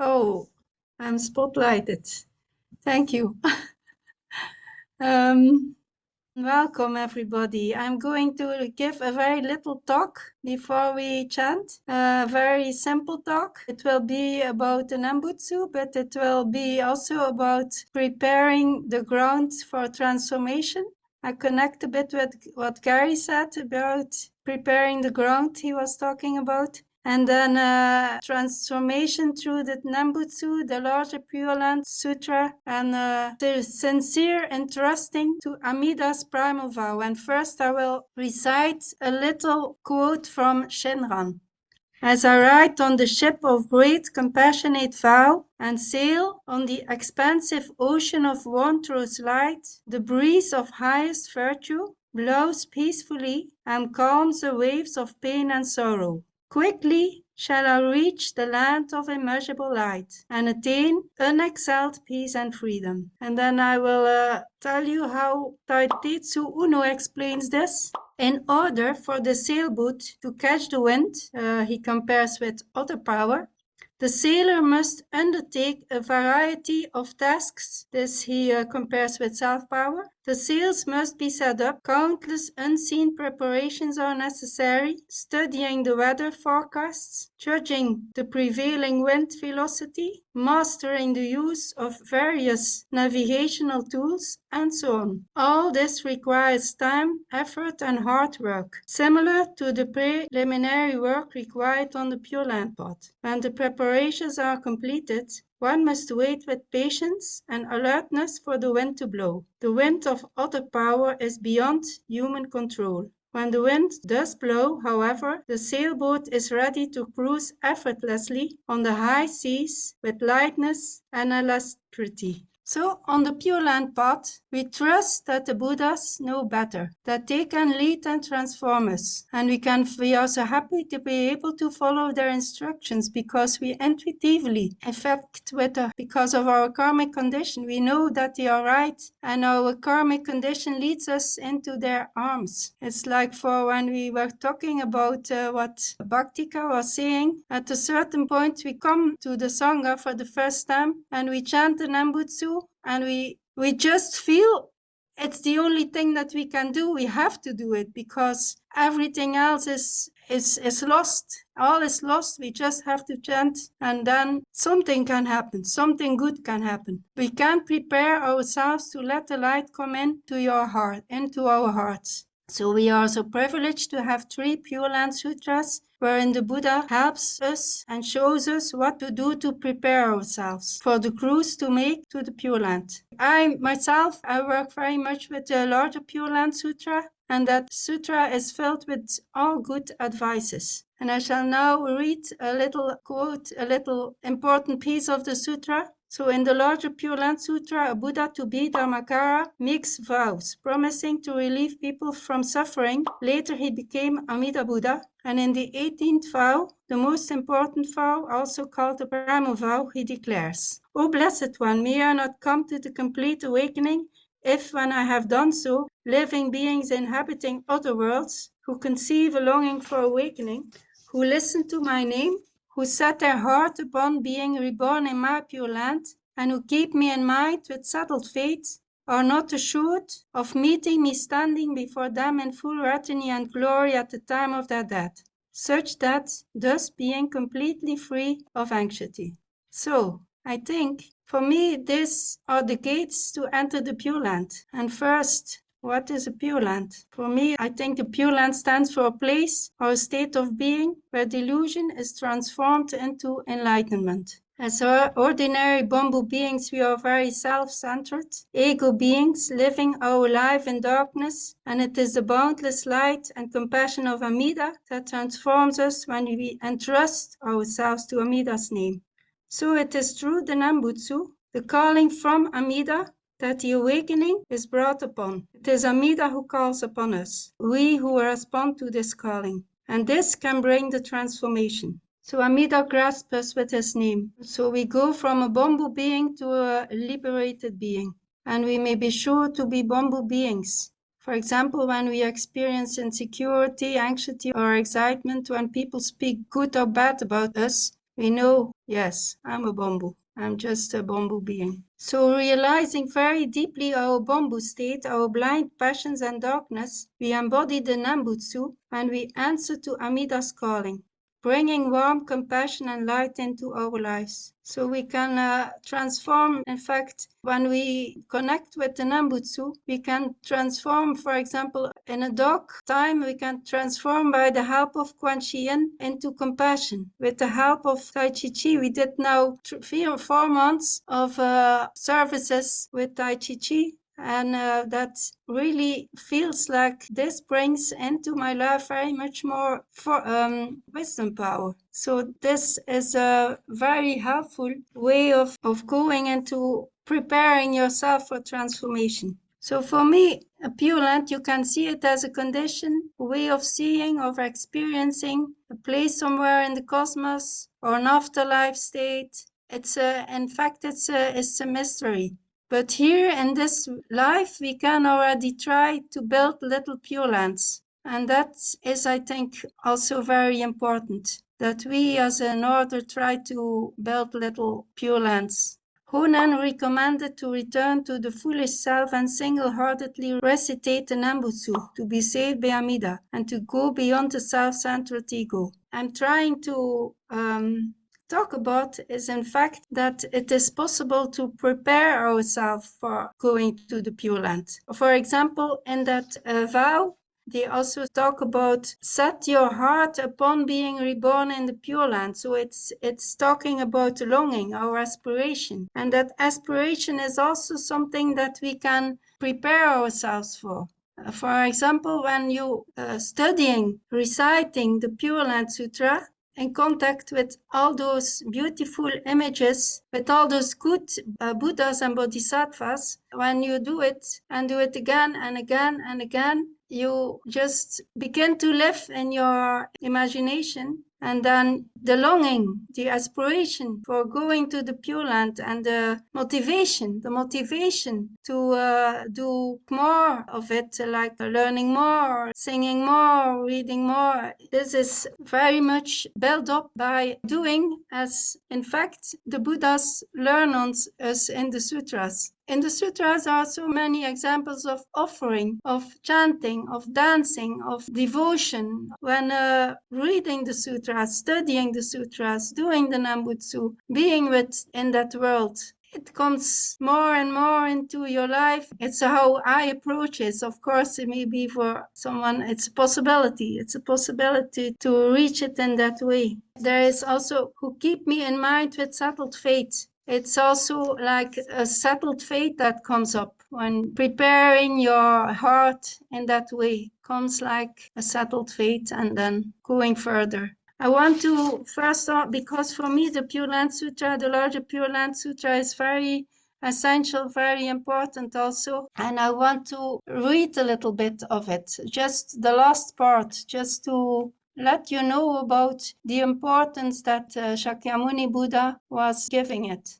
Oh, I'm spotlighted. Thank you. Um, Welcome, everybody. I'm going to give a very little talk before we chant. A very simple talk. It will be about the Nembutsu, but it will be also about preparing the ground for transformation. I connect a bit with what Gary said about preparing the ground he was talking about. And then transformation through the Nembutsu, the larger Pure Land Sutra, and the sincere entrusting to Amida's primal vow. And first I will recite a little quote from Shinran. As I ride on the ship of great compassionate vow and sail on the expansive ocean of wondrous light, the breeze of highest virtue blows peacefully and calms the waves of pain and sorrow. Quickly shall I reach the land of immeasurable light and attain unexcelled peace and freedom. And then I will tell you how Taitetsu Uno explains this. In order for the sailboat to catch the wind, he compares with other power, the sailor must undertake a variety of tasks. This he compares with self-power. The sails must be set up. Countless unseen preparations are necessary. Studying the weather forecasts, judging the prevailing wind velocity, mastering the use of various navigational tools, and so on. All this requires time, effort, and hard work, similar to the preliminary work required on the Pure Land path. When the preparations are completed, one must wait with patience and alertness for the wind to blow. The wind of other power is beyond human control. When the wind does blow, however, the sailboat is ready to cruise effortlessly on the high seas with lightness and alacrity. So, on the Pure Land path, we trust that the Buddhas know better, that they can lead and transform us. And we are so happy to be able to follow their instructions because we intuitively, in fact, because of our karmic condition, we know that they are right, and our karmic condition leads us into their arms. It's like for when we were talking about what Bhaktika was saying, at a certain point we come to the Sangha for the first time and we chant the Nembutsu, and we just feel it's the only thing that we can do. We have to do it because everything else is lost. All is lost. We just have to chant, and then something can happen. Something good can happen. We can prepare ourselves to let the light come into your heart, into our hearts. So we are so privileged to have 3 Pure Land Sutras wherein the Buddha helps us and shows us what to do to prepare ourselves for the cruise to make to the Pure Land. I work very much with the larger Pure Land Sutra, and that sutra is filled with all good advices. And I shall now read a little quote, a little important piece of the sutra. So in the larger Pure Land Sutra, a Buddha to be Dharmakara makes vows, promising to relieve people from suffering. Later he became Amida Buddha. And in the 18th vow, the most important vow, also called the primal vow, he declares, O Blessed One, may I not come to the complete awakening if, when I have done so, living beings inhabiting other worlds, who conceive a longing for awakening, who listen to my name, who set their heart upon being reborn in my Pure Land, and who keep me in mind with settled faith, are not assured of meeting me standing before them in full retinue and glory at the time of their death, such that, thus being completely free of anxiety. So, I think, for me, these are the gates to enter the Pure Land. And first, what is a Pure Land? For me, I think the Pure Land stands for a place or a state of being where delusion is transformed into enlightenment. As ordinary bamboo beings, we are very self-centered, ego beings living our life in darkness, and it is the boundless light and compassion of Amida that transforms us when we entrust ourselves to Amida's name. So it is through the Nembutsu, the calling from Amida, that the awakening is brought upon. It is Amida who calls upon us, we who respond to this calling, and this can bring the transformation. So Amida grasps us with his name. So we go from a bamboo being to a liberated being, and we may be sure to be bamboo beings. For example, when we experience insecurity, anxiety, or excitement, when people speak good or bad about us, We know, yes, I'm a bamboo. I'm just a bamboo being. So realizing very deeply our bamboo state, our blind passions and darkness, we embody the Nembutsu and we answer to Amida's calling, bringing warmth, compassion, and light into our lives. So we can transform, in fact, when we connect with the Nembutsu, we can transform, for example, in a dark time, we can transform by the help of Quan Chi Yin into compassion. With the help of Tai Chi Chi, we did now 3 or 4 months of services with Tai Chi Chi, and that really feels like this brings into my life very much more wisdom power. So this is a very helpful way of going into preparing yourself for transformation. So for me, a Pure Land, you can see it as a condition, a way of seeing or experiencing a place somewhere in the cosmos or an afterlife state. In fact, it's a mystery. But here in this life, we can already try to build little Pure Lands. And that is, I think, also very important, that we as an order try to build little Pure Lands. Honan recommended to return to the foolish self and single-heartedly recitate the Nembutsu to be saved by Amida and to go beyond the self-centered ego. I'm trying to talk about is in fact that it is possible to prepare ourselves for going to the Pure Land. For example, in that vow, they also talk about set your heart upon being reborn in the Pure Land. So it's talking about longing, our aspiration. And that aspiration is also something that we can prepare ourselves for. For example, when you studying, reciting the Pure Land Sutra, in contact with all those beautiful images, with all those good Buddhas and Bodhisattvas, when you do it and do it again and again and again, you just begin to live in your imagination. And then the longing, the aspiration for going to the Pure Land and the motivation to do more of it, like learning more, singing more, reading more. This is very much built up by doing, as in fact the Buddhas learn on us in the sutras. In the sutras are so many examples of offering, of chanting, of dancing, of devotion. When reading the sutras, studying the sutras, doing the Nembutsu, being in that world, it comes more and more into your life. It's how I approach it. Of course, it may be for someone, it's a possibility. It's a possibility to reach it in that way. There is also who keep me in mind with settled fate. It's also like a settled fate that comes up when preparing your heart in that way, comes like a settled fate and then going further. I want to first start, because for me the Pure Land Sutra, the larger Pure Land Sutra, is very essential, very important also. And I want to read a little bit of it, just the last part, just to let you know about the importance that Shakyamuni Buddha was giving it.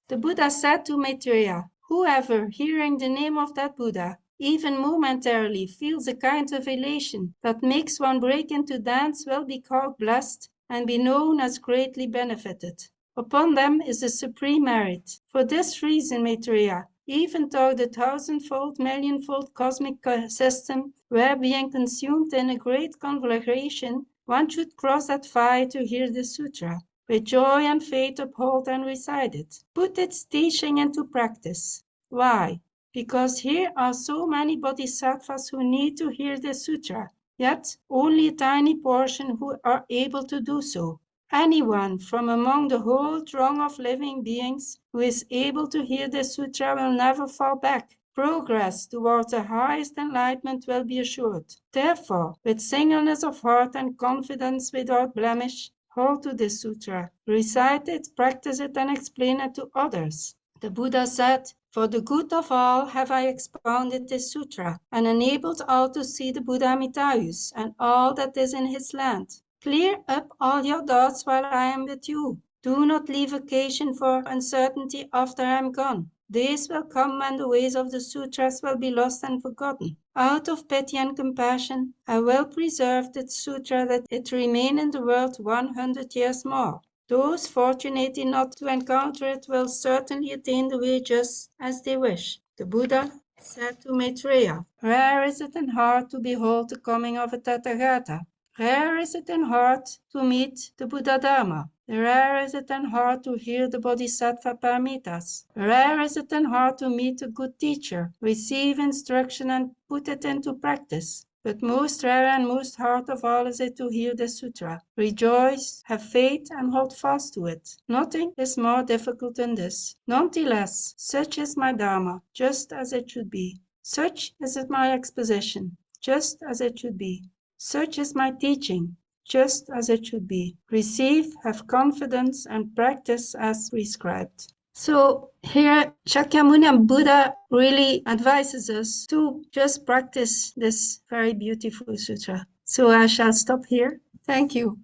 The Buddha said to Maitreya, "Whoever, hearing the name of that Buddha, even momentarily feels a kind of elation that makes one break into dance will be called blessed and be known as greatly benefited. Upon them is the supreme merit. For this reason, Maitreya, even though the thousandfold, millionfold cosmic system were being consumed in a great conflagration, one should cross that fire to hear the sutra. With joy and faith uphold and recite it. Put its teaching into practice. Why? Because here are so many bodhisattvas who need to hear the sutra, yet only a tiny portion who are able to do so. Anyone from among the whole throng of living beings who is able to hear the sutra will never fall back. Progress towards the highest enlightenment will be assured. Therefore, with singleness of heart and confidence without blemish, hold to this sutra, recite it, practice it, and explain it to others." The Buddha said, "For the good of all have I expounded this sutra, and enabled all to see the Buddha Amitayus and all that is in his land. Clear up all your doubts while I am with you. Do not leave occasion for uncertainty after I am gone. Days will come when the ways of the sutras will be lost and forgotten. Out of pity and compassion, I will preserve the sutra that it remain in the world 100 years more. Those fortunate not to encounter it will certainly attain the way just as they wish. The Buddha said to Maitreya, "Rare is it in heart to behold the coming of a Tathagata. Rare is it in heart to meet the Buddha Dharma. Rare is it in heart to hear the Bodhisattva Paramitas. Rare is it in heart to meet a good teacher, receive instruction and put it into practice. But most rare and most hard of all is it to hear the sutra. Rejoice, have faith, and hold fast to it. Nothing is more difficult than this. Nonetheless, such is my Dharma, just as it should be. Such is my exposition, just as it should be. Such is my teaching, just as it should be. Receive, have confidence, and practice as prescribed." So here Shakyamuni Buddha really advises us to just practice this very beautiful sutra. So I shall stop here. Thank you.